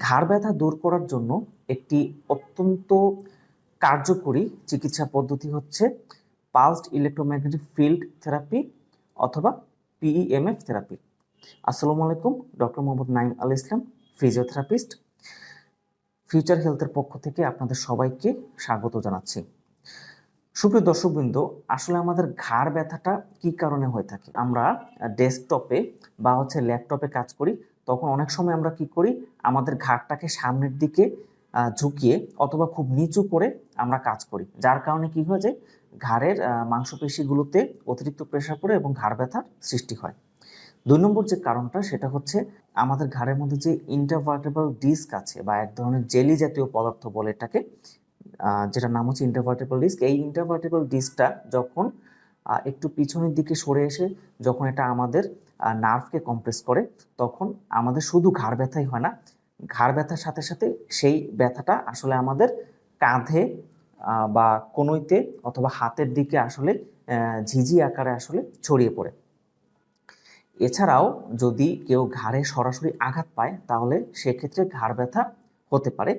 ঘাড় ব্যথা দূর করার জন্য একটি অত্যন্ত কার্যকরী চিকিৎসা পদ্ধতি হচ্ছে পালসড ইলেকট্রোম্যাগনেটিক ফিল্ড থেরাপি অথবা পিইএমএফ থেরাপি। আসসালামু আলাইকুম, ডক্টর মোহাম্মদ নাইম আল ইসলাম, ফিজিওথেরাপিস্ট। ফিউচার হেলথের পক্ষ থেকে আপনাদের সবাইকে স্বাগত জানাচ্ছি। সুপ্রিয় দর্শকবৃন্দ, আসলে আমাদের ঘাড় ব্যথাটা কি কারণে হয়ে থাকে? আমরা ডেস্কটপে বা ল্যাপটপে কাজ করি, তখন অনেক সময় আমরা কি করি, আমাদের ঘাড়টাকে সামনের দিকে ঝুঁকিয়ে অথবা খুব নিচু করে আমরা কাজ করি, যার কারণে কি হয় যে ঘাড়ের মাংসপেশিগুলোতে অতিরিক্ত প্রেসার পড়ে এবং ঘাড় ব্যথার সৃষ্টি হয়। ২ নম্বর যে কারণটা সেটা হচ্ছে আমাদের ঘাড়ের মধ্যে যে ইন্টারভার্টেব্রাল ডিস্ক আছে বা এক ধরনের জেলি জাতীয় পদার্থ বলে এটাকে, যেটার নাম হচ্ছে ইন্টারভার্টেব্রাল ডিস্ক। এই ইন্টারভার্টেব্রাল ডিস্কটা যখন একটু পিছনের দিকে সরে এসে যখন এটা আমাদের নার্ভকে কম্প্রেস করে, তখন আমাদের শুধু ঘাড় ব্যথাই হয় না, ঘাড় ব্যথার সাথে সাথে সেই ব্যথাটা আসলে আমাদের কাঁধে বা কনুইতে অথবা হাতের দিকে আসলে ঝিঝি আকারে আসলে ছড়িয়ে পড়ে। এছাড়াও যদি কেউ ঘাড়ে সরাসরি আঘাত পায় তাহলে সেক্ষেত্রে ঘাড় ব্যথা হতে পারে।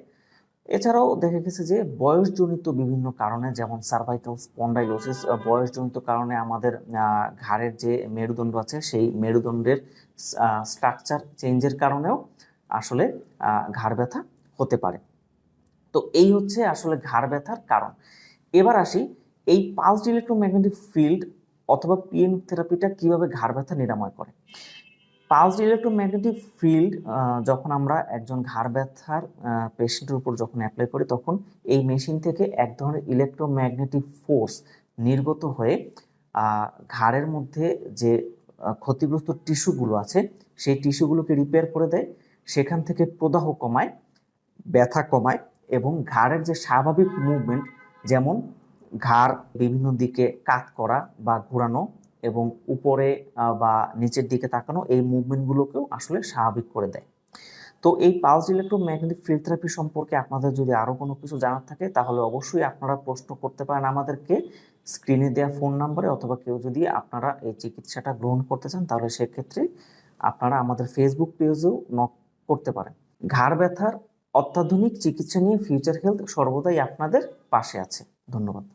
এছাড়াও দেখা গেছে যে বয়সজনিত বিভিন্ন কারণে, যেমন সার্ভাইকাল স্পন্ডাইলোসিস, বয়সজনিত কারণে আমাদের ঘাড়ের যে মেরুদণ্ড আছে সেই মেরুদণ্ডের স্ট্রাকচার চেঞ্জের কারণেও আসলে ঘাড় ব্যথা হতে পারে। তো এই হচ্ছে আসলে ঘাড় ব্যথার কারণ। এবার আসি, এই পালসড ইলেকট্রোম্যাগনেটিক ফিল্ড অথবা পিএম থেরাপিটা কিভাবে ঘাড় ব্যথা নিরাময় করে। পালসড ইলেকট্রোম্যাগনেটিক ফিল্ড যখন আমরা একজন ঘাড় ব্যথার পেশেন্টের উপর যখন অ্যাপ্লাই করি, তখন এই মেশিন থেকে এক ধরনের ইলেকট্রোম্যাগনেটিক ফোর্স নির্গত হয়ে ঘাড়ের মধ্যে যে ক্ষতিগ্রস্ত টিস্যুগুলো আছে সেই টিস্যুগুলোকে রিপেয়ার করে দেয়, সেখান থেকে প্রদাহ কমায়, ব্যথা কমায় এবং ঘাড়ের যে স্বাভাবিক মুভমেন্ট, যেমন ঘাড় বিভিন্ন দিকে কাত করা বা ঘোরানো এবং উপরে বা নিচের দিকে তাকানো, এই মুভমেন্টগুলোকেও আসলে স্বাভাবিক করে দেয়। তো এই পালসড ইলেকট্রোম্যাগনেটিক ফিল্ড থেরাপি সম্পর্কে আপনাদের যদি আরও কোনো কিছু জানার থাকে তাহলে অবশ্যই আপনারা প্রশ্ন করতে পারেন আমাদেরকে স্ক্রিনে দেওয়া ফোন নাম্বারে, অথবা কেউ যদি আপনারা এই চিকিৎসাটা গ্রহণ করতে চান তাহলে সেক্ষেত্রে আপনারা আমাদের ফেসবুক পেজেও নক করতে পারেন। ঘাড় ব্যথার অত্যাধুনিক চিকিৎসা নিয়ে ফিউচার হেলথ সর্বদাই আপনাদের পাশে আছে। ধন্যবাদ।